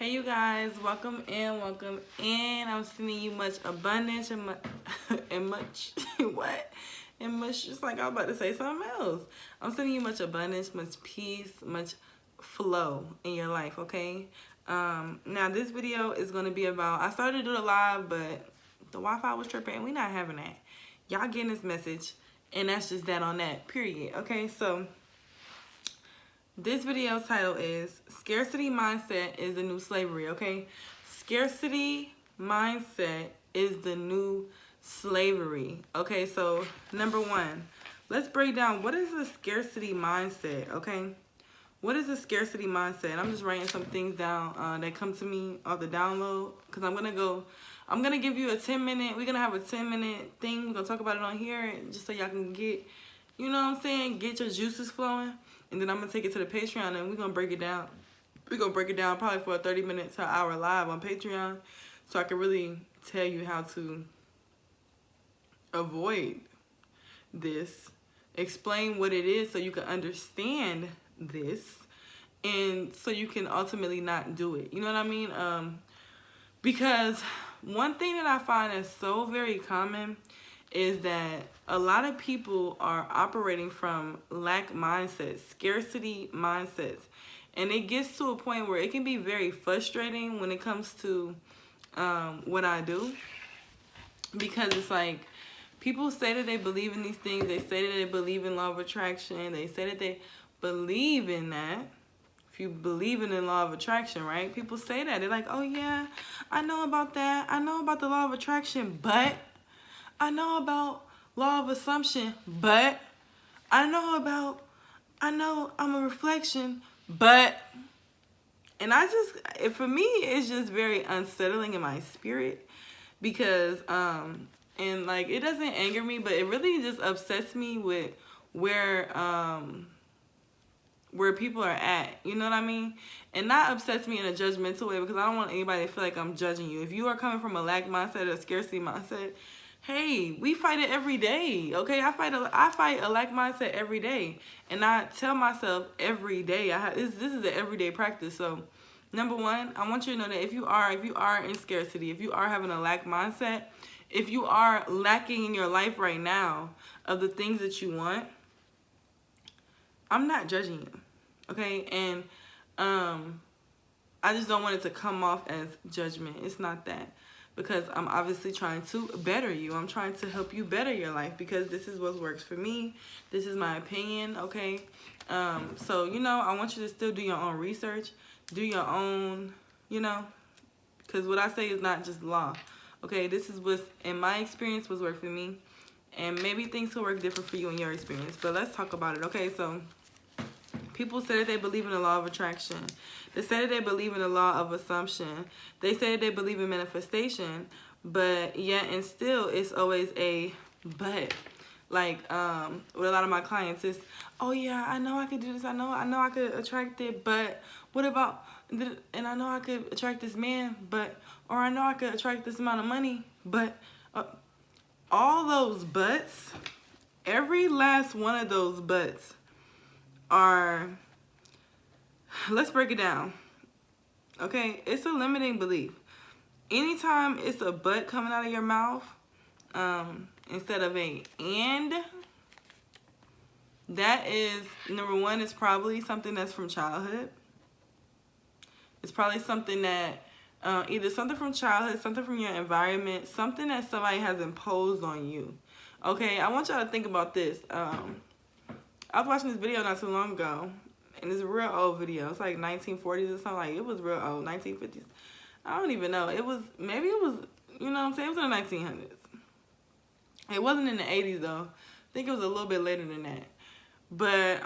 Hey you guys, welcome in, welcome in. I'm sending you much abundance and much what? And much, just like I was about to say something else. I'm sending you much abundance, much peace, much flow in your life, okay? Now this video is going to be about, I started to do it live, but the Wi-Fi was tripping and we're not having that. Y'all getting this message, and that's just that on that, period, okay? So this video's title is Scarcity Mindset is the New Slavery, okay? Scarcity Mindset is the new slavery. Okay, so number one, let's break down what is a scarcity mindset, okay? What is a scarcity mindset? I'm just writing some things down that come to me off the download, because I'm going to give you a 10-minute, we're going to have a 10-minute thing. We're going to talk about it on here just so y'all can get, you know what I'm saying, get your juices flowing. And then I'm going to take it to the Patreon and we're going to break it down. We're going to break it down probably for a 30-minute to an hour live on Patreon, so I can really tell you how to avoid this, explain what it is so you can understand this, and so you can ultimately not do it. You know what I mean? Because one thing that I find is so very common is that a lot of people are operating from lack mindsets, scarcity mindsets. And it gets to a point where it can be very frustrating when it comes to what I do. Because it's like, people say that they believe in these things. They say that they believe in law of attraction. They say that they believe in that. If you believe in the law of attraction, right? People say that. They're like, oh yeah, I know about that. I know about the law of attraction, but I know about law of assumption, but I know I'm a reflection, but, and for me, it's just very unsettling in my spirit, because, and like, it doesn't anger me, but it really just upsets me with where people are at, you know what I mean? And not upsets me in a judgmental way, because I don't want anybody to feel like I'm judging you. If you are coming from a lack mindset or a scarcity mindset, hey, we fight it every day, okay? I fight a lack mindset every day, and I tell myself every day. This is an everyday practice. So, number one, I want you to know that if you are in scarcity, if you are having a lack mindset, if you are lacking in your life right now of the things that you want, I'm not judging you, okay? And I just don't want it to come off as judgment. It's not that. Because I'm obviously trying to better you. I'm trying to help you better your life, because this is what works for me. This is my opinion, okay? So, you know, I want you to still do your own research. Do your own, you know, because what I say is not just law, okay? This is what's, in my experience, what's worked for me. And maybe things will work different for you in your experience. But let's talk about it, okay? So, people say that they believe in the law of attraction. They say that they believe in the law of assumption. They say that they believe in manifestation, but yet and still it's always a but. Like with a lot of my clients, it's, oh yeah, I know I could do this. I know I could attract it, but what about, and I know I could attract this man, but, or I know I could attract this amount of money, but all those buts, every last one of those buts are, let's break it down, okay? It's a limiting belief. Anytime it's a but coming out of your mouth instead of a and, that is, number one, it's probably something that's from childhood. It's probably something that either something from childhood, something from your environment, something that somebody has imposed on you, okay? I want y'all to think about this. I was watching this video not too long ago, and it's a real old video. It's like 1940s or something. Like, it was real old, 1950s. I don't even know. Maybe it was, you know what I'm saying? It was in the 1900s. It wasn't in the 80s, though. I think it was a little bit later than that. But,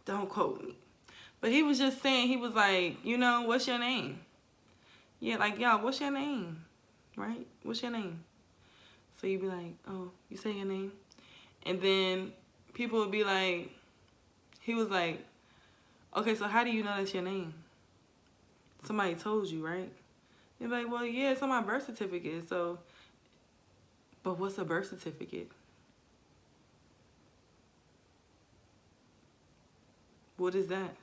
don't quote me. But he was just saying, he was like, you know, what's your name? Yeah, like, y'all, what's your name? Right? What's your name? So you'd be like, oh, you say your name? And then people would be like, he was like, okay, so how do you know that's your name? Somebody told you, right? They'd be like, well, yeah, it's on my birth certificate. So, but what's a birth certificate? What is that?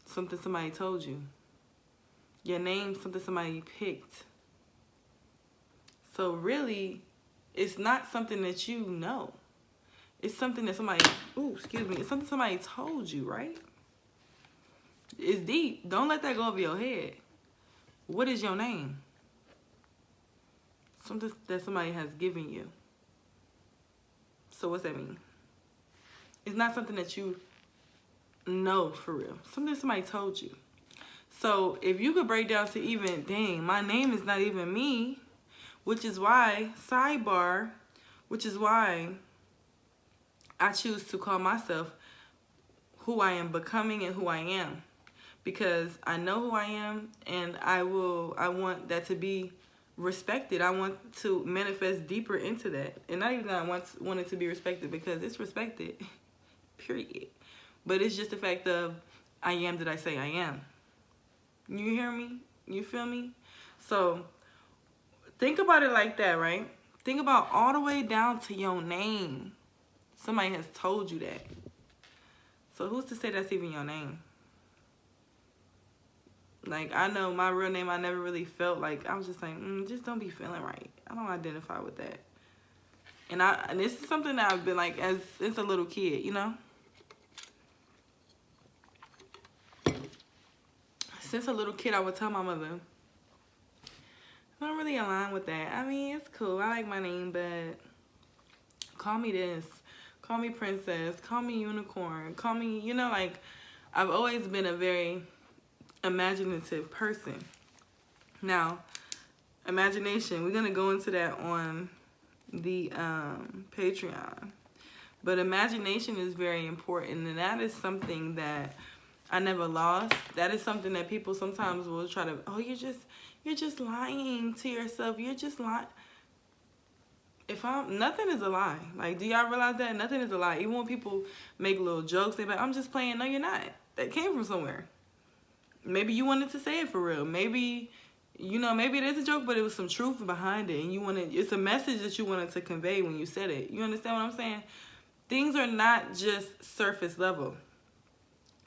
Something somebody told you. Your name's something somebody picked. So really, it's not something that you know. It's something that somebody, it's something somebody told you, right? It's deep. Don't let that go over your head. What is your name? Something that somebody has given you. So what's that mean? It's not something that you know for real. Something somebody told you. So if you could break down to even, dang, my name is not even me, which is why, sidebar, which is why I choose to call myself who I am becoming and who I am. Because I know who I am, and I want that to be respected. I want to manifest deeper into that. And not even that I want it to be respected, because it's respected, period. But it's just the fact of, I am that I say I am. You hear me? You feel me? So think about it like that, right? Think about all the way down to your name. Somebody has told you that. So who's to say that's even your name? Like, I know my real name, I never really felt like, I was just like, just don't be feeling right. I don't identify with that. And this is something that I've been like, since a little kid, you know? Since a little kid, I would tell my mother, I don't really align with that. I mean, it's cool. I like my name, but call me this. Call me princess. Call me unicorn. Call me, you know, like, I've always been a very imaginative person. Now, imagination, we're going to go into that on the Patreon. But imagination is very important, and that is something that I never lost. That is something that people sometimes will try to, oh, you're just lying to yourself. You're just lying. Nothing is a lie. Like, do y'all realize that? Nothing is a lie. Even when people make little jokes, they're like, I'm just playing. No, you're not. That came from somewhere. Maybe you wanted to say it for real. Maybe, you know, maybe it is a joke, but it was some truth behind it. And it's a message that you wanted to convey when you said it. You understand what I'm saying? Things are not just surface level.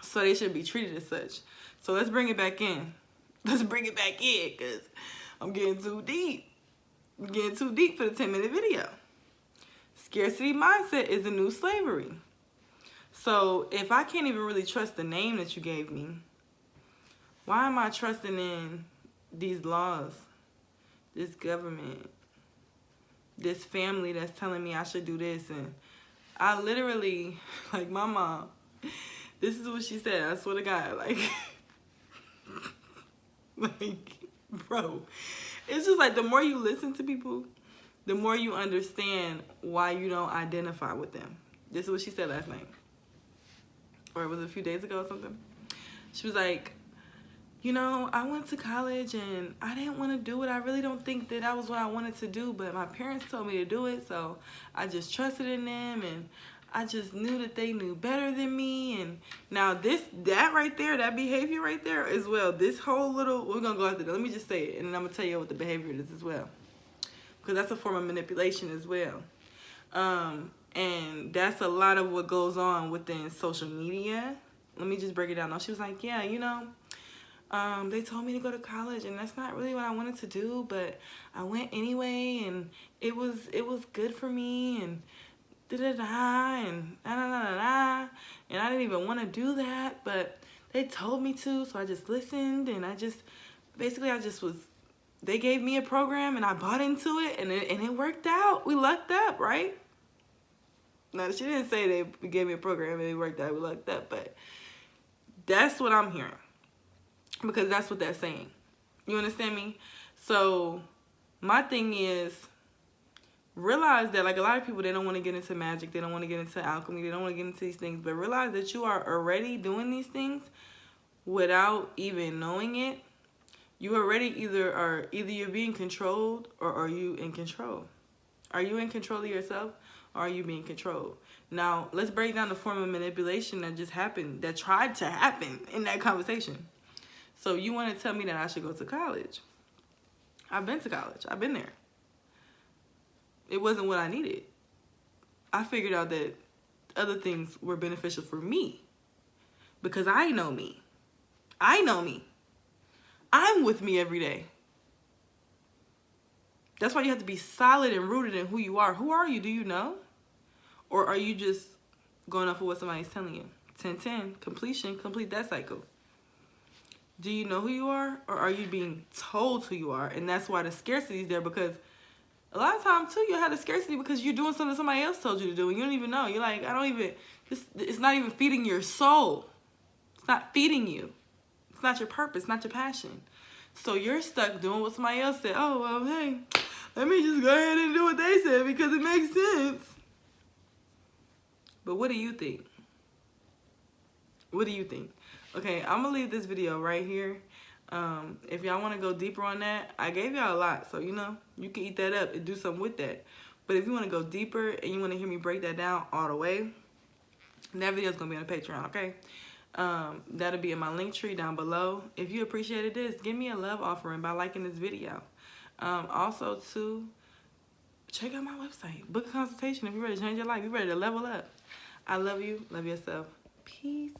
So they should be treated as such. So let's bring it back in. Let's bring it back in, because I'm getting too deep. I'm getting too deep for the 10-minute video. Scarcity mindset is the new slavery. So if I can't even really trust the name that you gave me, why am I trusting in these laws, this government, this family that's telling me I should do this? And I literally, like my mom, this is what she said. I swear to God, like, bro, it's just like the more you listen to people, the more you understand why you don't identify with them. This is what she said last night. Or it was a few days ago or something. She was like, you know, I went to college and I didn't want to do it. I really don't think that was what I wanted to do, but my parents told me to do it, so I just trusted in them, and I just knew that they knew better than me. And now that right there, that behavior right there as well, this whole little, we're going to go after that. Let me just say it, and then I'm going to tell you what the behavior is as well, because that's a form of manipulation as well. And that's a lot of what goes on within social media. Let me just break it down. She was like, yeah, you know, they told me to go to college, and that's not really what I wanted to do, but I went anyway, and it was good for me, and da-da-da, and da-da-da-da-da, and I didn't even want to do that, but they told me to, so I just listened, and they gave me a program, and I bought into it, and it worked out. We lucked up, right? No, she didn't say they gave me a program and it worked out. We lucked up, but that's what I'm hearing, because that's what they're saying. You understand me? So my thing is, realize that, like, a lot of people, they don't want to get into magic, they don't want to get into alchemy, they don't want to get into these things, but realize that you are already doing these things without even knowing it. You already either you're being controlled, or are you in control? Are you in control of yourself, or are you being controlled? Now, let's break down the form of manipulation that just happened, that tried to happen in that conversation. So you want to tell me that I should go to college. I've been to college. I've been there. It wasn't what I needed. I figured out that other things were beneficial for me, because I know me. I know me. I'm with me every day. That's why you have to be solid and rooted in who you are. Who are you? Do you know? Or are you just going off of what somebody's telling you? 10-10, completion, complete that cycle. Do you know who you are? Or are you being told who you are? And that's why the scarcity is there, because a lot of times, too, you'll have the scarcity because you're doing something somebody else told you to do, and you don't even know. You're like, it's not even feeding your soul. It's not feeding you. It's not your purpose, not your passion. So you're stuck doing what somebody else said. Oh, well, hey, let me just go ahead and do what they said because it makes sense. But what do you think? What do you think? Okay, I'm going to leave this video right here. If y'all want to go deeper on that, I gave y'all a lot. So, you know, you can eat that up and do something with that. But if you want to go deeper and you want to hear me break that down all the way, that video is going to be on the Patreon, okay? That'll be in my link tree down below. If you appreciated this, give me a love offering by liking this video. Also, too, check out my website. Book a consultation if you're ready to change your life. You're ready to level up. I love you. Love yourself. Peace.